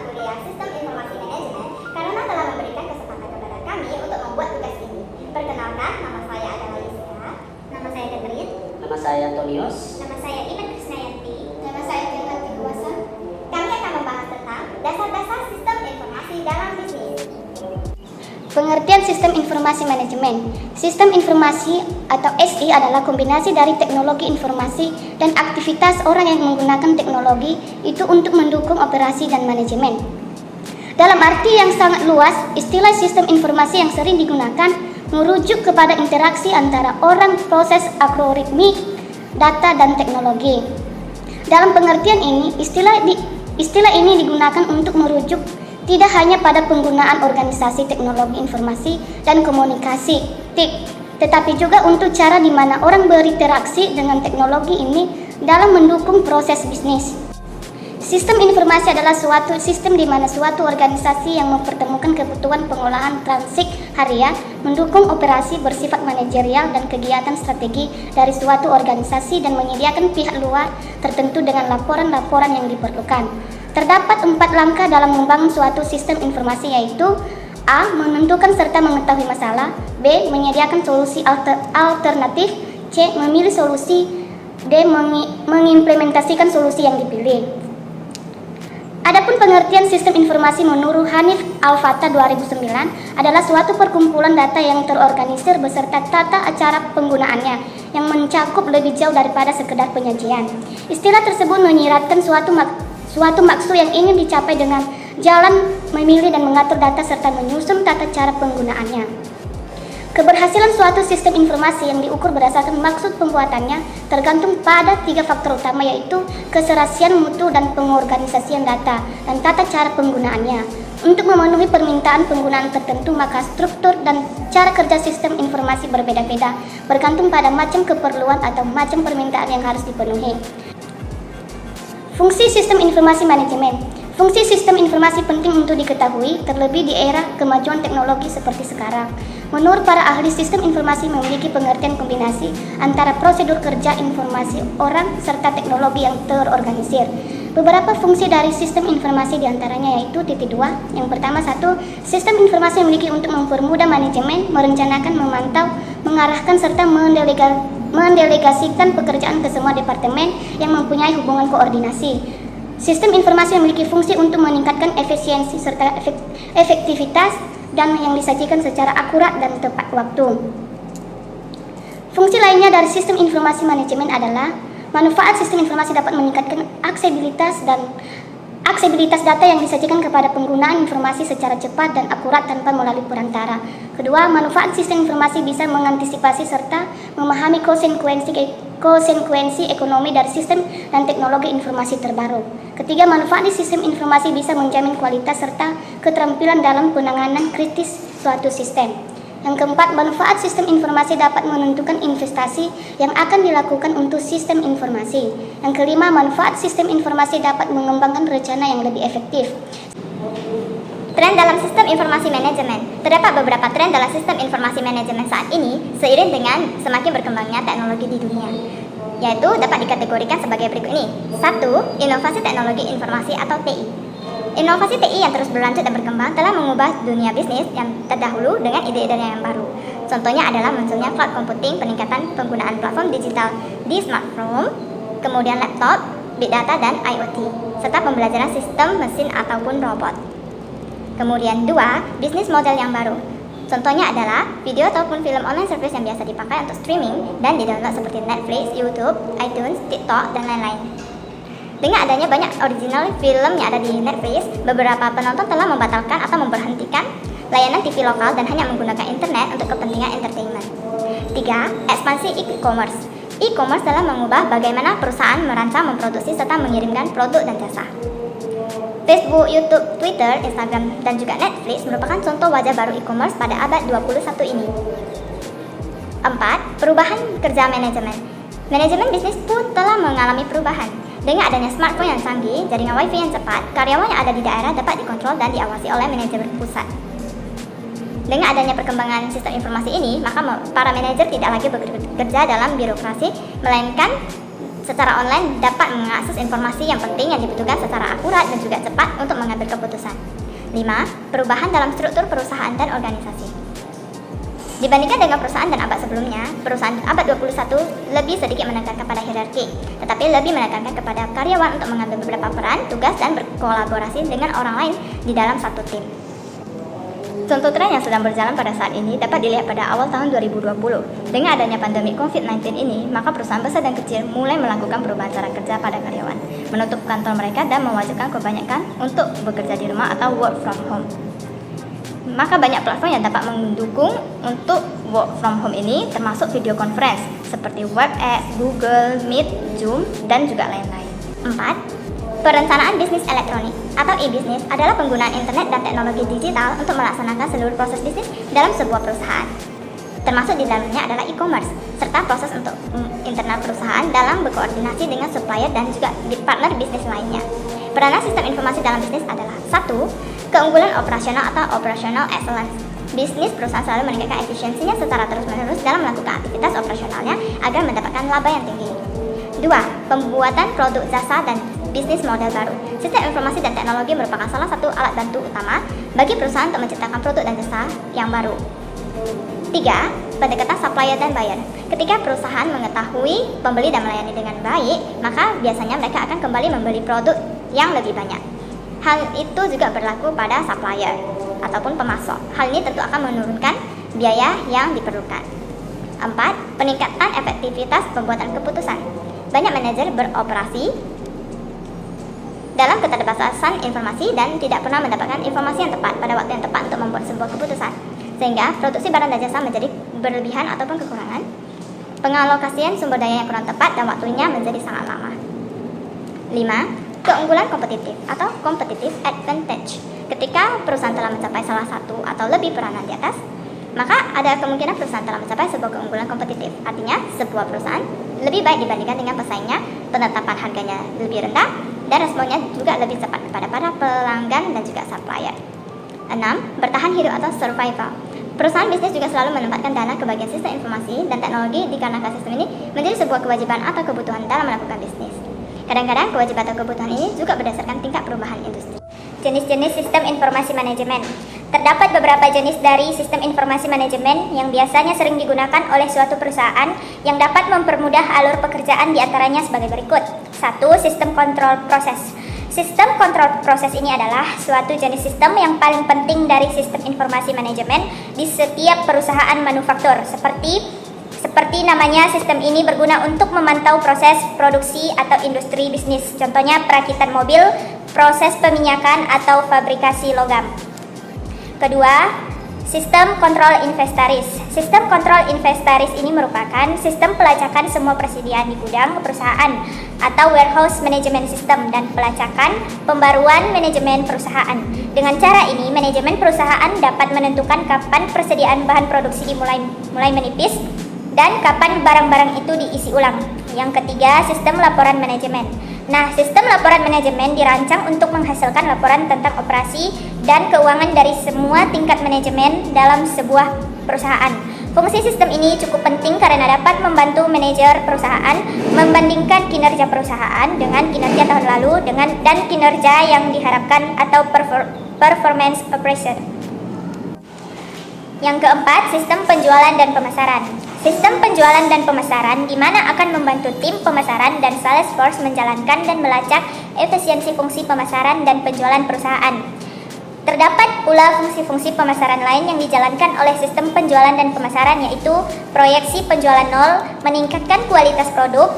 kuliah Sistem Informasi Manajemen karena telah memberikan kesempatan kepada kami untuk membuat tugas ini. Perkenalkan, nama saya adalah Yusya, nama saya Catherine, Nama saya Antonius. nama saya Iman Krisnayanti, nama saya Tianati Kuasa. Kami akan membahas tentang dasar-dasar sistem informasi dalam bisnis. Pengertian Sistem Informasi Manajemen. Sistem informasi atau SI adalah kombinasi dari teknologi informasi dan aktivitas orang yang menggunakan teknologi itu untuk mendukung operasi dan manajemen. Dalam arti yang sangat luas, istilah sistem informasi yang sering digunakan merujuk kepada interaksi antara orang, proses algoritmik, data, dan teknologi. Dalam pengertian ini, istilah ini digunakan untuk merujuk tidak hanya pada penggunaan organisasi teknologi informasi dan komunikasi TIK, tetapi juga untuk cara di mana orang berinteraksi dengan teknologi ini dalam mendukung proses bisnis. Sistem informasi adalah suatu sistem di mana suatu organisasi yang mempertemukan kebutuhan pengolahan transaksi harian, mendukung operasi bersifat manajerial dan kegiatan strategi dari suatu organisasi dan menyediakan pihak luar tertentu dengan laporan-laporan yang diperlukan. Terdapat 4 langkah dalam membangun suatu sistem informasi, yaitu A. Menentukan serta mengetahui masalah, B. Menyediakan solusi alternatif, C. Memilih solusi, D. Mengimplementasikan solusi yang dipilih. Adapun pengertian sistem informasi menurut Hanif Al-Fatah 2009 adalah suatu perkumpulan data yang terorganisir beserta tata acara penggunaannya yang mencakup lebih jauh daripada sekedar penyajian. Istilah tersebut menyiratkan suatu maksud yang ingin dicapai dengan jalan memilih dan mengatur data serta menyusun tata cara penggunaannya. Keberhasilan suatu sistem informasi yang diukur berdasarkan maksud pembuatannya tergantung pada 3 faktor utama, yaitu keserasian mutu dan pengorganisasian data dan tata cara penggunaannya. Untuk memenuhi permintaan penggunaan tertentu, maka struktur dan cara kerja sistem informasi berbeda-beda bergantung pada macam keperluan atau macam permintaan yang harus dipenuhi. Fungsi sistem informasi manajemen. Fungsi sistem informasi penting untuk diketahui, terlebih di era kemajuan teknologi seperti sekarang. Menurut para ahli, sistem informasi memiliki pengertian kombinasi antara prosedur kerja informasi orang serta teknologi yang terorganisir. Beberapa fungsi dari sistem informasi diantaranya yaitu titik 2. Yang pertama, 1. Sistem informasi memiliki untuk mempermudah manajemen, merencanakan, memantau, mengarahkan serta mendelegasikan pekerjaan ke semua departemen yang mempunyai hubungan koordinasi. Sistem informasi memiliki fungsi untuk meningkatkan efisiensi serta efektivitas dan yang disajikan secara akurat dan tepat waktu. Fungsi lainnya dari sistem informasi manajemen adalah manfaat sistem informasi dapat meningkatkan aksesibilitas data yang disajikan kepada penggunaan informasi secara cepat dan akurat tanpa melalui perantara. Kedua, manfaat sistem informasi bisa mengantisipasi serta memahami konsekuensi ekonomi dari sistem dan teknologi informasi terbaru. Ketiga, manfaat di sistem informasi bisa menjamin kualitas serta keterampilan dalam penanganan kritis suatu sistem. Yang keempat, manfaat sistem informasi dapat menentukan investasi yang akan dilakukan untuk sistem informasi. Yang kelima, manfaat sistem informasi dapat mengembangkan rencana yang lebih efektif. Tren dalam sistem informasi manajemen. Terdapat beberapa tren dalam sistem informasi manajemen saat ini seiring dengan semakin berkembangnya teknologi di dunia, yaitu dapat dikategorikan sebagai berikut ini. 1. Inovasi teknologi informasi atau TI. Inovasi TI yang terus berlanjut dan berkembang telah mengubah dunia bisnis yang terdahulu dengan ide-ide yang baru. Contohnya adalah munculnya cloud computing, peningkatan penggunaan platform digital di smartphone, kemudian laptop, big data, dan IoT, serta pembelajaran sistem mesin ataupun robot. Kemudian 2. Bisnis model yang baru. Contohnya adalah video ataupun film online service yang biasa dipakai untuk streaming dan di-download seperti Netflix, YouTube, iTunes, TikTok, dan lain-lain. Dengan adanya banyak original film yang ada di Netflix, beberapa penonton telah membatalkan atau memberhentikan layanan TV lokal dan hanya menggunakan internet untuk kepentingan entertainment. 3. Ekspansi e-commerce. E-commerce telah mengubah bagaimana perusahaan merancang, memproduksi, serta mengirimkan produk dan jasa. Facebook, YouTube, Twitter, Instagram, dan juga Netflix merupakan contoh wajah baru e-commerce pada abad 21 ini. 4. Perubahan kerja manajemen. Manajemen bisnis pun telah mengalami perubahan. Dengan adanya smartphone yang canggih, jaringan wifi yang cepat, karyawan yang ada di daerah dapat dikontrol dan diawasi oleh manajemen pusat. Dengan adanya perkembangan sistem informasi ini, maka para manajer tidak lagi bekerja dalam birokrasi, melainkan secara online dapat mengakses informasi yang penting yang dibutuhkan secara akurat dan juga cepat untuk mengambil keputusan. 5. Perubahan dalam struktur perusahaan dan organisasi. Dibandingkan dengan perusahaan dan abad sebelumnya, perusahaan abad 21 lebih sedikit menekankan pada hierarki, tetapi lebih menekankan kepada karyawan untuk mengambil beberapa peran, tugas, dan berkolaborasi dengan orang lain di dalam satu tim. Contoh tren yang sedang berjalan pada saat ini dapat dilihat pada awal tahun 2020. Dengan adanya pandemi COVID-19 ini, maka perusahaan besar dan kecil mulai melakukan perubahan cara kerja pada karyawan, menutup kantor mereka dan mewajibkan kebanyakan untuk bekerja di rumah atau work from home. Maka banyak platform yang dapat mendukung untuk work from home ini, termasuk video conference seperti WebEx, Google Meet, Zoom, dan juga lain-lain. 4. Perencanaan bisnis elektronik atau e-bisnis adalah penggunaan internet dan teknologi digital untuk melaksanakan seluruh proses bisnis dalam sebuah perusahaan. Termasuk di dalamnya adalah e-commerce, serta proses untuk internal perusahaan dalam berkoordinasi dengan supplier dan juga partner bisnis lainnya. Peranan sistem informasi dalam bisnis adalah 1. Keunggulan operasional atau operational excellence. Bisnis perusahaan selalu meningkatkan efisiensinya secara terus-menerus dalam melakukan aktivitas operasionalnya agar mendapatkan laba yang tinggi. 2. Pembuatan produk jasa dan bisnis model baru. Sistem informasi dan teknologi merupakan salah satu alat bantu utama bagi perusahaan untuk menciptakan produk dan jasa yang baru. 3. Pendekatan supplier dan buyer. Ketika perusahaan mengetahui pembeli dan melayani dengan baik, maka biasanya mereka akan kembali membeli produk yang lebih banyak. Hal itu juga berlaku pada supplier ataupun pemasok. Hal ini tentu akan menurunkan biaya yang diperlukan. 4. Peningkatan efektivitas pembuatan keputusan. Banyak manajer beroperasi dalam keterbatasan informasi dan tidak pernah mendapatkan informasi yang tepat pada waktu yang tepat untuk membuat sebuah keputusan, sehingga produksi barang dan jasa menjadi berlebihan ataupun kekurangan. Pengalokasian sumber daya yang kurang tepat dan waktunya menjadi sangat lama. 5. Keunggulan kompetitif atau competitive advantage. Ketika perusahaan telah mencapai salah satu atau lebih peranan di atas, maka ada kemungkinan perusahaan telah mencapai sebuah keunggulan kompetitif. Artinya, sebuah perusahaan lebih baik dibandingkan dengan pesaingnya, penetapan harganya lebih rendah, dan responnya juga lebih cepat kepada para pelanggan dan juga supplier. 6. Bertahan hidup atau survival. Perusahaan bisnis juga selalu menempatkan dana ke bagian sistem informasi dan teknologi dikarenakan sistem ini menjadi sebuah kewajiban atau kebutuhan dalam melakukan bisnis. Kadang-kadang kewajiban atau kebutuhan ini juga berdasarkan tingkat perubahan industri. Jenis-jenis sistem informasi manajemen. Terdapat beberapa jenis dari sistem informasi manajemen yang biasanya sering digunakan oleh suatu perusahaan yang dapat mempermudah alur pekerjaan diantaranya sebagai berikut. 1. Sistem kontrol proses. Sistem kontrol proses ini adalah suatu jenis sistem yang paling penting dari sistem informasi manajemen di setiap perusahaan manufaktur. Seperti namanya, sistem ini berguna untuk memantau proses produksi atau industri bisnis. Contohnya perakitan mobil, proses peminyakan atau fabrikasi logam. Kedua, sistem kontrol inventaris. Sistem kontrol inventaris ini merupakan sistem pelacakan semua persediaan di gudang perusahaan atau warehouse management system dan pelacakan pembaruan manajemen perusahaan. Dengan cara ini, manajemen perusahaan dapat menentukan kapan persediaan bahan produksi dimulai menipis dan kapan barang-barang itu diisi ulang. Yang ketiga, sistem laporan manajemen. Nah, sistem laporan manajemen dirancang untuk menghasilkan laporan tentang operasi dan keuangan dari semua tingkat manajemen dalam sebuah perusahaan. Fungsi sistem ini cukup penting karena dapat membantu manajer perusahaan membandingkan kinerja perusahaan dengan kinerja tahun lalu dan kinerja yang diharapkan atau performance operation. Yang keempat, sistem penjualan dan pemasaran. Sistem penjualan dan pemasaran di mana akan membantu tim pemasaran dan sales force menjalankan dan melacak efisiensi fungsi pemasaran dan penjualan perusahaan. Terdapat pula fungsi-fungsi pemasaran lain yang dijalankan oleh sistem penjualan dan pemasaran, yaitu proyeksi penjualan nol, meningkatkan kualitas produk,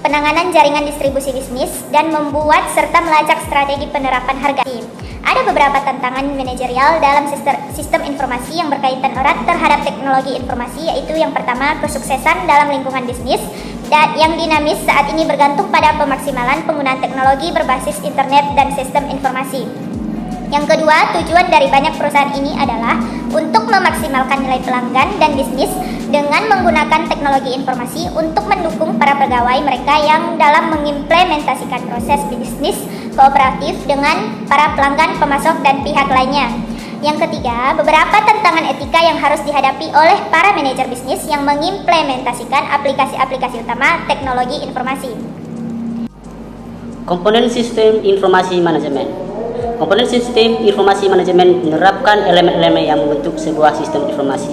penanganan jaringan distribusi bisnis, dan membuat serta melacak strategi penerapan harga. Ada beberapa tantangan manajerial dalam sistem informasi yang berkaitan erat terhadap teknologi informasi, yaitu yang pertama, kesuksesan dalam lingkungan bisnis dan yang dinamis saat ini bergantung pada pemaksimalan penggunaan teknologi berbasis internet dan sistem informasi. Yang kedua, tujuan dari banyak perusahaan ini adalah untuk memaksimalkan nilai pelanggan dan bisnis dengan menggunakan teknologi informasi untuk mendukung para pegawai mereka yang dalam mengimplementasikan proses bisnis kooperatif dengan para pelanggan, pemasok, dan pihak lainnya. Yang ketiga, beberapa tantangan etika yang harus dihadapi oleh para manajer bisnis yang mengimplementasikan aplikasi-aplikasi utama teknologi informasi. Komponen sistem informasi manajemen. Komponen sistem informasi manajemen menerapkan elemen-elemen yang membentuk sebuah sistem informasi.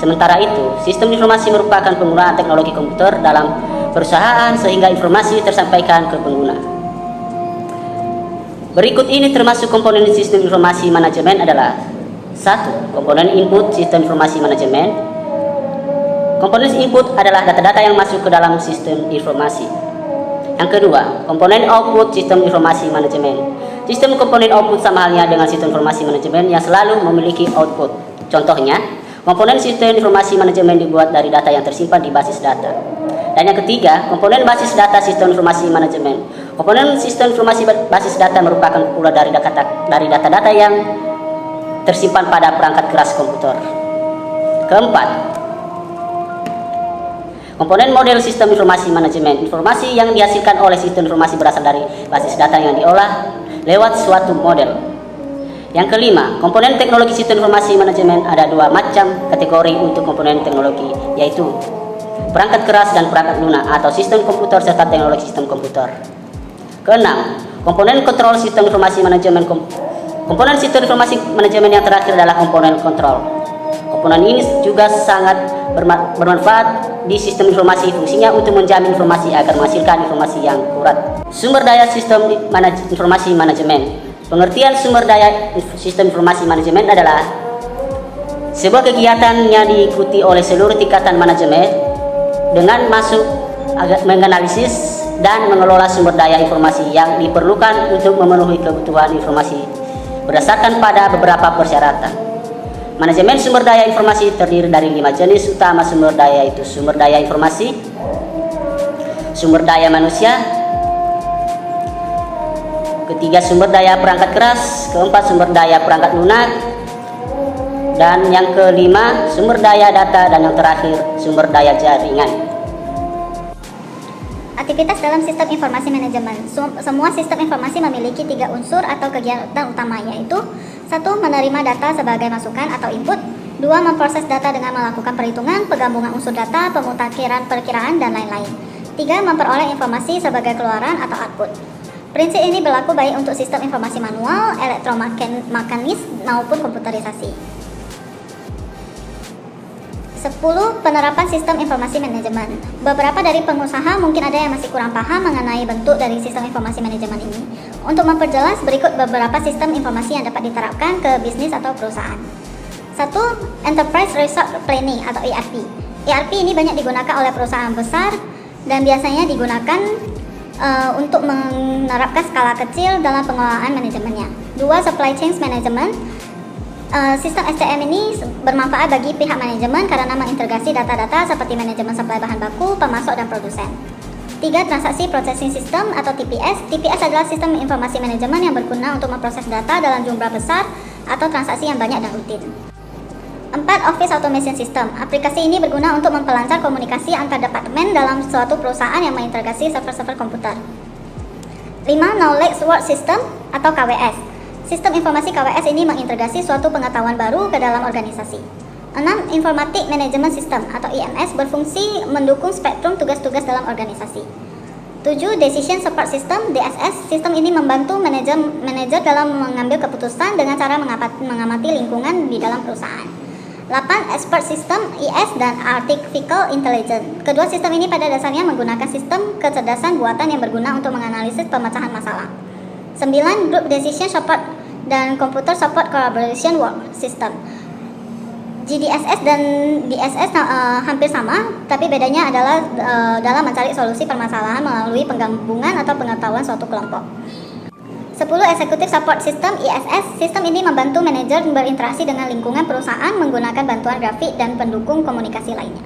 Sementara itu, sistem informasi merupakan penggunaan teknologi komputer dalam perusahaan sehingga informasi tersampaikan ke pengguna. Berikut ini termasuk komponen sistem informasi manajemen adalah: 1. Komponen input sistem informasi manajemen. Komponen input adalah data-data yang masuk ke dalam sistem informasi. Yang kedua, komponen output sistem informasi manajemen. Sistem komponen output sama halnya dengan sistem informasi manajemen yang selalu memiliki output. Contohnya, komponen sistem informasi manajemen dibuat dari data yang tersimpan di basis data. Dan yang ketiga, komponen basis data sistem informasi manajemen. Komponen sistem informasi basis data merupakan kumpulan dari data-data yang tersimpan pada perangkat keras komputer. Keempat, komponen model sistem informasi manajemen. Informasi yang dihasilkan oleh sistem informasi berasal dari basis data yang diolah lewat suatu model. Yang kelima, komponen teknologi sistem informasi manajemen. Ada dua macam kategori untuk komponen teknologi, yaitu perangkat keras dan perangkat lunak atau sistem komputer serta teknologi sistem komputer. Keenam, komponen kontrol sistem informasi manajemen. Komponen sistem informasi manajemen yang terakhir adalah komponen kontrol. Komponen ini juga sangat bermanfaat di sistem informasi. Fungsinya untuk menjamin informasi agar menghasilkan informasi yang akurat. Sumber daya sistem informasi manajemen. Pengertian sumber daya sistem informasi manajemen adalah sebuah kegiatan yang diikuti oleh seluruh tingkatan manajemen dengan menganalisis dan mengelola sumber daya informasi yang diperlukan untuk memenuhi kebutuhan informasi berdasarkan pada beberapa persyaratan. Manajemen sumber daya informasi terdiri dari 5 jenis utama sumber daya, yaitu sumber daya informasi, sumber daya manusia, ketiga sumber daya perangkat keras, keempat sumber daya perangkat lunak, dan yang kelima sumber daya data, dan yang terakhir sumber daya jaringan. Aktivitas dalam sistem informasi manajemen. Semua sistem informasi memiliki 3 unsur atau kegiatan utama, yaitu 1. Menerima data sebagai masukan atau input. 2. Memproses data dengan melakukan perhitungan, penggabungan unsur data, pemutakhiran perkiraan, dan lain-lain. 3. Memperoleh informasi sebagai keluaran atau output. Prinsip ini berlaku baik untuk sistem informasi manual, elektromekanis, maupun komputerisasi. 10. Penerapan sistem informasi manajemen. Beberapa dari pengusaha mungkin ada yang masih kurang paham mengenai bentuk dari sistem informasi manajemen ini. Untuk memperjelas, berikut beberapa sistem informasi yang dapat diterapkan ke bisnis atau perusahaan. 1. Enterprise Resource Planning atau ERP. ERP ini banyak digunakan oleh perusahaan besar dan biasanya digunakan untuk menerapkan skala kecil dalam pengelolaan manajemennya. 2. Supply Chain Management. Sistem SCM ini bermanfaat bagi pihak manajemen karena mengintegrasi data-data seperti manajemen suplai bahan baku, pemasok, dan produsen. 3. Transaksi Processing System atau TPS. TPS adalah sistem informasi manajemen yang berguna untuk memproses data dalam jumlah besar atau transaksi yang banyak dan rutin. 4. Office Automation System. Aplikasi ini berguna untuk memperlancar komunikasi antar departemen dalam suatu perusahaan yang mengintegrasi server-server komputer. 5. Knowledge Work System atau KWS. Sistem informasi KWS ini mengintegrasi suatu pengetahuan baru ke dalam organisasi. 6. Informatic Management System atau IMS berfungsi mendukung spektrum tugas-tugas dalam organisasi. 7. Decision Support System DSS. Sistem ini membantu manajer dalam mengambil keputusan dengan cara mengamati lingkungan di dalam perusahaan. 8. Expert System IS dan Artificial Intelligence. Kedua sistem ini pada dasarnya menggunakan sistem kecerdasan buatan yang berguna untuk menganalisis pemecahan masalah. 9. Group Decision Support dan Computer Support Collaboration Work System. GDSS dan DSS hampir sama, tapi bedanya adalah dalam mencari solusi permasalahan melalui penggabungan atau pengetahuan suatu kelompok. 10. Executive Support System ISS. Sistem ini membantu manajer berinteraksi dengan lingkungan perusahaan menggunakan bantuan grafik dan pendukung komunikasi lainnya.